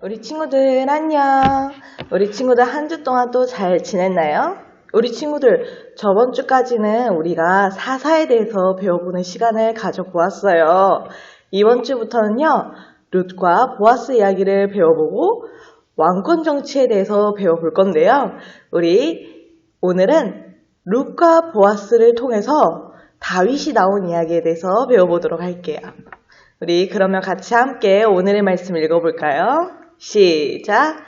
우리 친구들 안녕. 우리 친구들 한 주 동안 또 잘 지냈나요? 우리 친구들 저번 주까지는 우리가 사사에 대해서 배워보는 시간을 가져보았어요. 이번 주부터는요, 룻과 보아스 이야기를 배워보고 왕권 정치에 대해서 배워볼 건데요. 우리 오늘은 룻과 보아스를 통해서 다윗이 나온 이야기에 대해서 배워보도록 할게요. 우리 그러면 같이 함께 오늘의 말씀 읽어볼까요? 시작!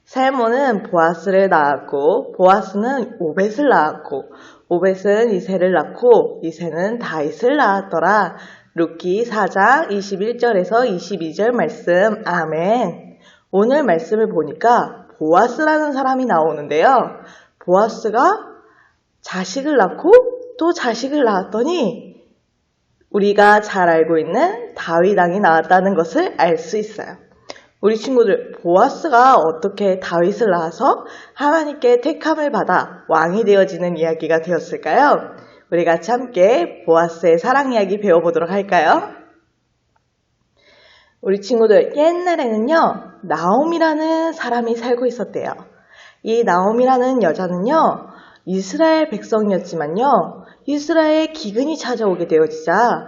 살몬은 보아스를 낳았고 보아스는 오벳을 낳았고 오벳은 이새를 낳고 이새는 다윗을 낳았더라. 룻기 4장 21절에서 22절 말씀. 아멘. 오늘 말씀을 보니까 보아스라는 사람이 나오는데요. 보아스가 자식을 낳고 또 자식을 낳았더니 우리가 잘 알고 있는 다윗 왕이 나왔다는 것을 알 수 있어요. 우리 친구들, 보아스가 어떻게 다윗을 낳아서 하나님께 택함을 받아 왕이 되어지는 이야기가 되었을까요? 우리 같이 함께 보아스의 사랑 이야기 배워보도록 할까요? 우리 친구들, 옛날에는요, 나옴이라는 사람이 살고 있었대요. 이 나옴이라는 여자는요, 이스라엘 백성이었지만요, 이스라엘에 기근이 찾아오게 되어지자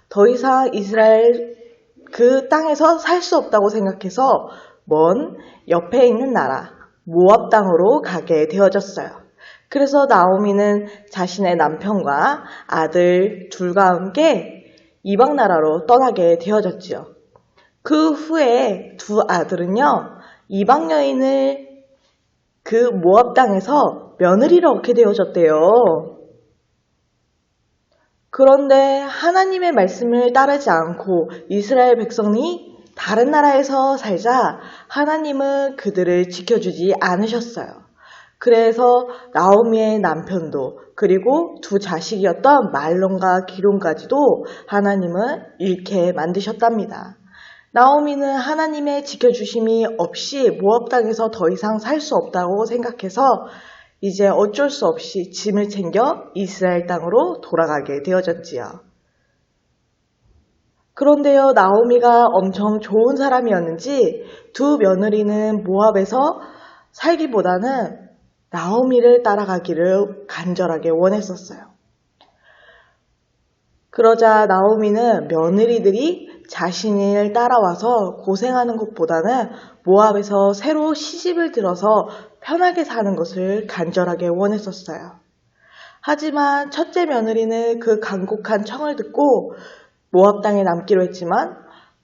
더 이상 이스라엘 그 땅에서 살 수 없다고 생각해서 먼 옆에 있는 나라 모압 땅으로 가게 되어졌어요. 그래서 나오미는 자신의 남편과 아들 둘과 함께 이방 나라로 떠나게 되어졌지요. 그 후에 두 아들은요, 이방 여인을 그 모압 땅에서 며느리로 얻게 되어졌대요. 그런데 하나님의 말씀을 따르지 않고 이스라엘 백성이 다른 나라에서 살자 하나님은 그들을 지켜주지 않으셨어요. 그래서 나오미의 남편도 그리고 두 자식이었던 말론과 기론까지도 하나님은 잃게 만드셨답니다. 나오미는 하나님의 지켜주심이 없이 모압 땅에서 더 이상 살 수 없다고 생각해서 이제 어쩔 수 없이 짐을 챙겨 이스라엘 땅으로 돌아가게 되어졌지요. 그런데요, 나오미가 엄청 좋은 사람이었는지 두 며느리는 모압에서 살기보다는 나오미를 따라가기를 간절하게 원했었어요. 그러자 나오미는 며느리들이 자신을 따라와서 고생하는 것보다는 모압에서 새로 시집을 들어서 편하게 사는 것을 간절하게 원했었어요. 하지만 첫째 며느리는 그 간곡한 청을 듣고 모압 땅에 남기로 했지만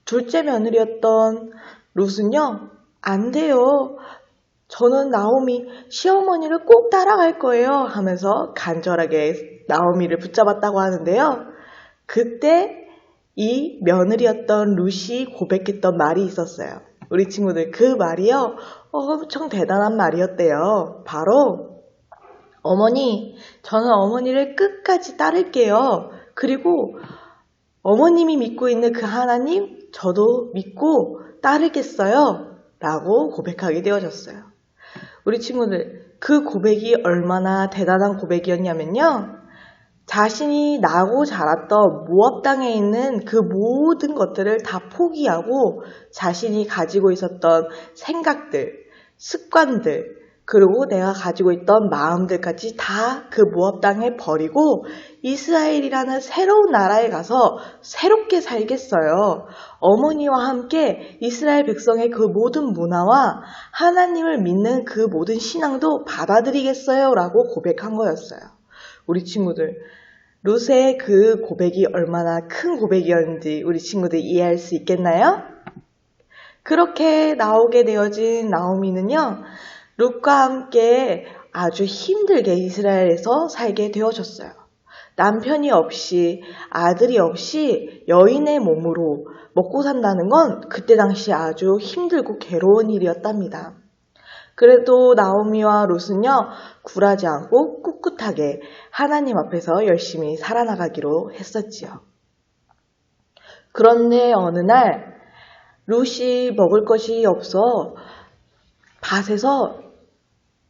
둘째 며느리였던 룻은요, 안 돼요. 저는 나오미 시어머니를 꼭 따라갈 거예요 하면서 간절하게 나오미를 붙잡았다고 하는데요. 그때 이 며느리였던 룻이 고백했던 말이 있었어요. 우리 친구들, 그 말이요, 엄청 대단한 말이었대요. 바로 어머니, 저는 어머니를 끝까지 따를게요. 그리고 어머님이 믿고 있는 그 하나님 저도 믿고 따르겠어요 라고 고백하게 되어졌어요. 우리 친구들, 그 고백이 얼마나 대단한 고백이었냐면요, 자신이 나고 자랐던 모압 땅에 있는 그 모든 것들을 다 포기하고 자신이 가지고 있었던 생각들, 습관들, 그리고 내가 가지고 있던 마음들까지 다 그 모압 땅에 버리고 이스라엘이라는 새로운 나라에 가서 새롭게 살겠어요. 어머니와 함께 이스라엘 백성의 그 모든 문화와 하나님을 믿는 그 모든 신앙도 받아들이겠어요 라고 고백한 거였어요. 우리 친구들, 룻의 그 고백이 얼마나 큰 고백이었는지 우리 친구들 이해할 수 있겠나요? 그렇게 나오게 되어진 나오미는요, 룻과 함께 아주 힘들게 이스라엘에서 살게 되어졌어요. 남편이 없이 아들이 없이 여인의 몸으로 먹고 산다는 건 그때 당시 아주 힘들고 괴로운 일이었답니다. 그래도 나오미와 룻은요, 굴하지 않고 꿋꿋하게 하나님 앞에서 열심히 살아나가기로 했었지요. 그런데 어느 날 룻이 먹을 것이 없어 밭에서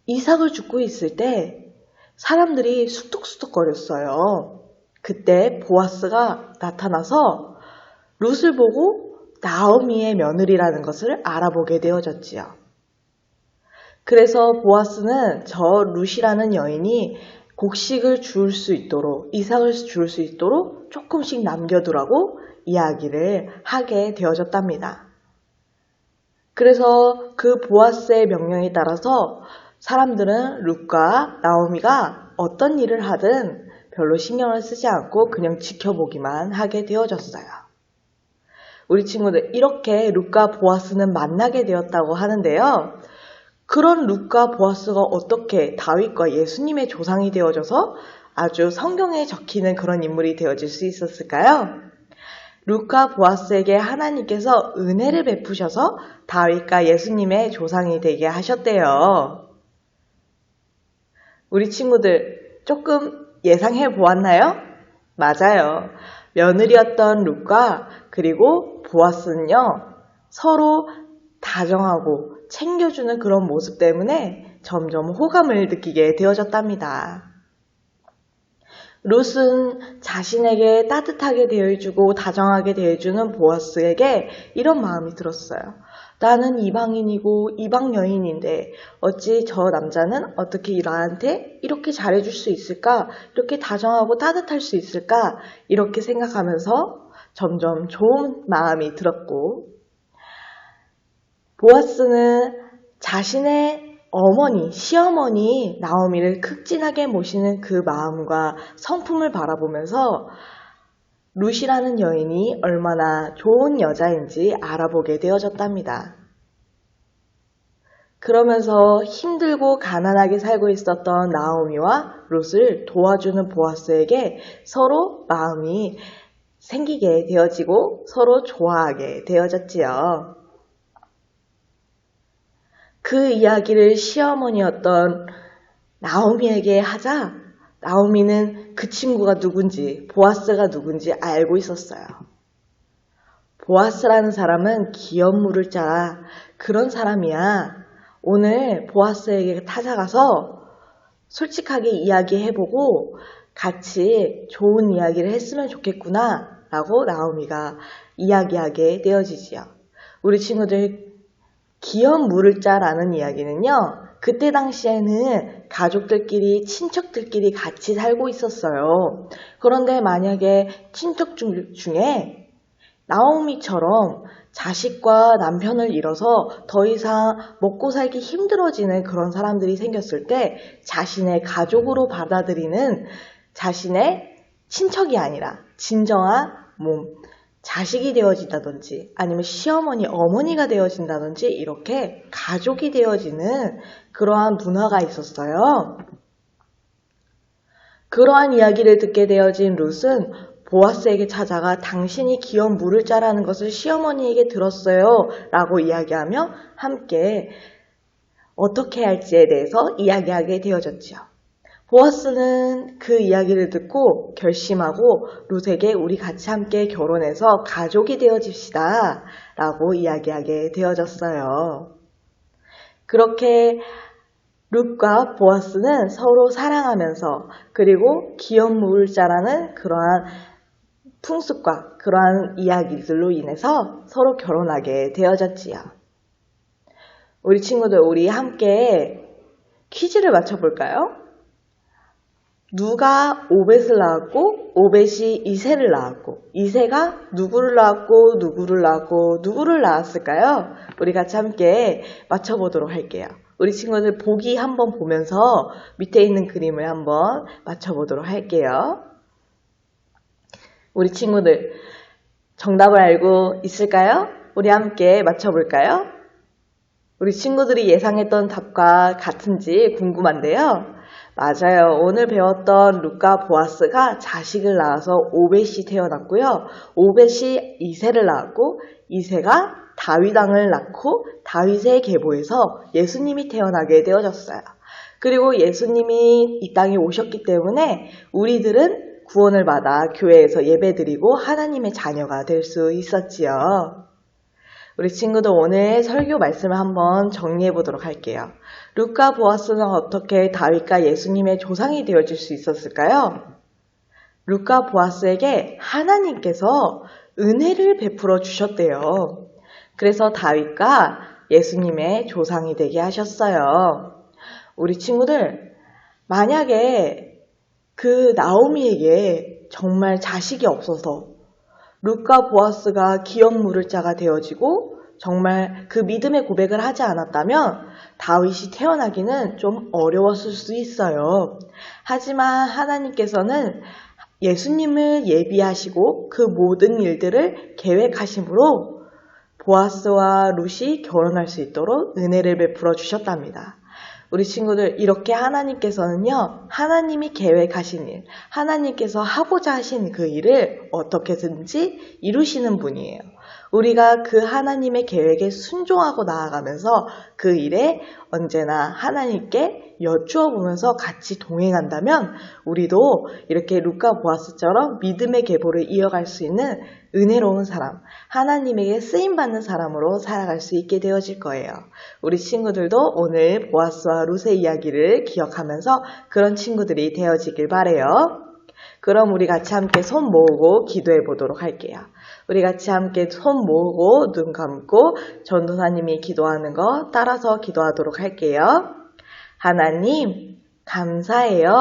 이삭을 줍고 있을 때 사람들이 수뚝수뚝거렸어요. 그때 보아스가 나타나서 룻을 보고 나오미의 며느리라는 것을 알아보게 되어졌지요. 그래서 보아스는 저 룻이라는 여인이 곡식을 주울 수 있도록, 이삭을 주울 수 있도록 조금씩 남겨두라고 이야기를 하게 되어졌답니다. 그래서 그 보아스의 명령에 따라서 사람들은 룻과 나오미가 어떤 일을 하든 별로 신경을 쓰지 않고 그냥 지켜보기만 하게 되어졌어요. 우리 친구들, 이렇게 룻과 보아스는 만나게 되었다고 하는데요. 그런 룻과 보아스가 어떻게 다윗과 예수님의 조상이 되어져서 아주 성경에 적히는 그런 인물이 되어질 수 있었을까요? 룻과 보아스에게 하나님께서 은혜를 베푸셔서 다윗과 예수님의 조상이 되게 하셨대요. 우리 친구들 조금 예상해 보았나요? 맞아요. 며느리였던 룻과 그리고 보아스는요, 서로 다정하고 챙겨주는 그런 모습 때문에 점점 호감을 느끼게 되어졌답니다. 룻은 자신에게 따뜻하게 대해주고 다정하게 대해주는 보아스에게 이런 마음이 들었어요. 나는 이방인이고 이방 여인인데 어찌 저 남자는 어떻게 나한테 이렇게 잘해줄 수 있을까? 이렇게 다정하고 따뜻할 수 있을까? 이렇게 생각하면서 점점 좋은 마음이 들었고, 보아스는 자신의 어머니, 시어머니 나오미를 극진하게 모시는 그 마음과 성품을 바라보면서 룻이라는 여인이 얼마나 좋은 여자인지 알아보게 되어졌답니다. 그러면서 힘들고 가난하게 살고 있었던 나오미와 룻을 도와주는 보아스에게 서로 마음이 생기게 되어지고 서로 좋아하게 되어졌지요. 그 이야기를 시어머니였던 나오미에게 하자 나오미는 그 친구가 누군지, 보아스가 누군지 알고 있었어요. 보아스라는 사람은 기업 물을 자 그런 사람이야. 오늘 보아스에게 찾아가서 솔직하게 이야기해보고 같이 좋은 이야기를 했으면 좋겠구나 라고 나오미가 이야기하게 되어지지요. 우리 친구들, 기업 물을 자라는 이야기는요, 그때 당시에는 가족들끼리, 친척들끼리 같이 살고 있었어요. 그런데 만약에 친척 중에 나오미처럼 자식과 남편을 잃어서 더 이상 먹고 살기 힘들어지는 그런 사람들이 생겼을 때 자신의 가족으로 받아들이는 자신의 친척이 아니라 진정한 자식이 되어진다든지 아니면 시어머니, 어머니가 되어진다든지 이렇게 가족이 되어지는 그러한 문화가 있었어요. 그러한 이야기를 듣게 되어진 룻은 보아스에게 찾아가 당신이 기업 물을 자라는 것을 시어머니에게 들었어요 라고 이야기하며 함께 어떻게 할지에 대해서 이야기하게 되어졌죠. 보아스는 그 이야기를 듣고 결심하고 룻에게 우리 같이 함께 결혼해서 가족이 되어집시다 라고 이야기하게 되어졌어요. 그렇게 룻과 보아스는 서로 사랑하면서 그리고 기업 물을 자라는 그러한 풍습과 그러한 이야기들로 인해서 서로 결혼하게 되어졌지요. 우리 친구들, 우리 함께 퀴즈를 맞춰볼까요? 누가 오벳을 낳았고 오벳이 이새를 낳았고 이새가 누구를 낳았고 누구를 낳았고 누구를 낳았을까요? 우리 같이 함께 맞춰보도록 할게요. 우리 친구들 보기 한번 보면서 밑에 있는 그림을 한번 맞춰보도록 할게요. 우리 친구들 정답을 알고 있을까요? 우리 함께 맞춰볼까요? 우리 친구들이 예상했던 답과 같은지 궁금한데요. 맞아요. 오늘 배웠던 룻과 보아스가 자식을 낳아서 오벳이 태어났고요. 오벳이 이새를 낳았고 이새가 다윗 왕을 낳고 다윗의 계보에서 예수님이 태어나게 되어졌어요. 그리고 예수님이 이 땅에 오셨기 때문에 우리들은 구원을 받아 교회에서 예배드리고 하나님의 자녀가 될 수 있었지요. 우리 친구들 오늘 설교 말씀을 한번 정리해 보도록 할게요. 룻과 보아스는 어떻게 다윗과 예수님의 조상이 되어질 수 있었을까요? 룻과 보아스에게 하나님께서 은혜를 베풀어 주셨대요. 그래서 다윗과 예수님의 조상이 되게 하셨어요. 우리 친구들, 만약에 그 나오미에게 정말 자식이 없어서 룻과 보아스가 기억 물을 자가 되어지고 정말 그 믿음의 고백을 하지 않았다면 다윗이 태어나기는 좀 어려웠을 수 있어요. 하지만 하나님께서는 예수님을 예비하시고 그 모든 일들을 계획하심으로 보아스와 룻이 결혼할 수 있도록 은혜를 베풀어 주셨답니다. 우리 친구들, 이렇게 하나님께서는요, 하나님이 계획하신 일, 하나님께서 하고자 하신 그 일을 어떻게든지 이루시는 분이에요. 우리가 그 하나님의 계획에 순종하고 나아가면서 그 일에 언제나 하나님께 여쭈어 보면서 같이 동행한다면 우리도 이렇게 룻과 보아스처럼 믿음의 계보를 이어갈 수 있는 은혜로운 사람, 하나님에게 쓰임받는 사람으로 살아갈 수 있게 되어질 거예요. 우리 친구들도 오늘 보아스와 룻의 이야기를 기억하면서 그런 친구들이 되어지길 바래요. 그럼 우리 같이 함께 손 모으고 기도해 보도록 할게요. 우리 같이 함께 손 모으고 눈 감고 전도사님이 기도하는 거 따라서 기도하도록 할게요. 하나님, 감사해요.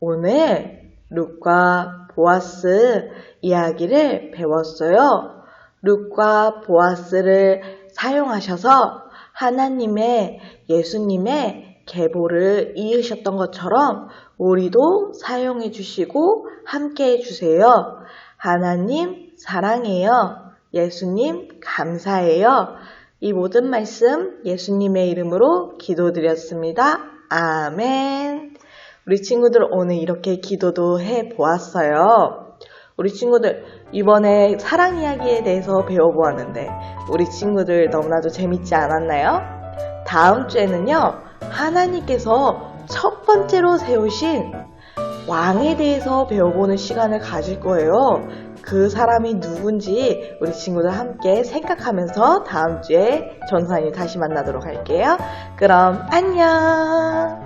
오늘 룻과 보아스 이야기를 배웠어요. 룻과 보아스를 사용하셔서 하나님의 예수님의 계보를 이으셨던 것처럼 우리도 사용해 주시고 함께 해 주세요. 하나님 사랑해요. 예수님 감사해요. 이 모든 말씀 예수님의 이름으로 기도드렸습니다. 아멘. 우리 친구들 오늘 이렇게 기도도 해 보았어요. 우리 친구들 이번에 사랑 이야기에 대해서 배워보았는데 우리 친구들 너무나도 재밌지 않았나요? 다음 주에는요, 하나님께서 첫 번째로 세우신 왕에 대해서 배워보는 시간을 가질 거예요. 그 사람이 누군지 우리 친구들 함께 생각하면서 다음 주에 전사님 다시 만나도록 할게요. 그럼 안녕.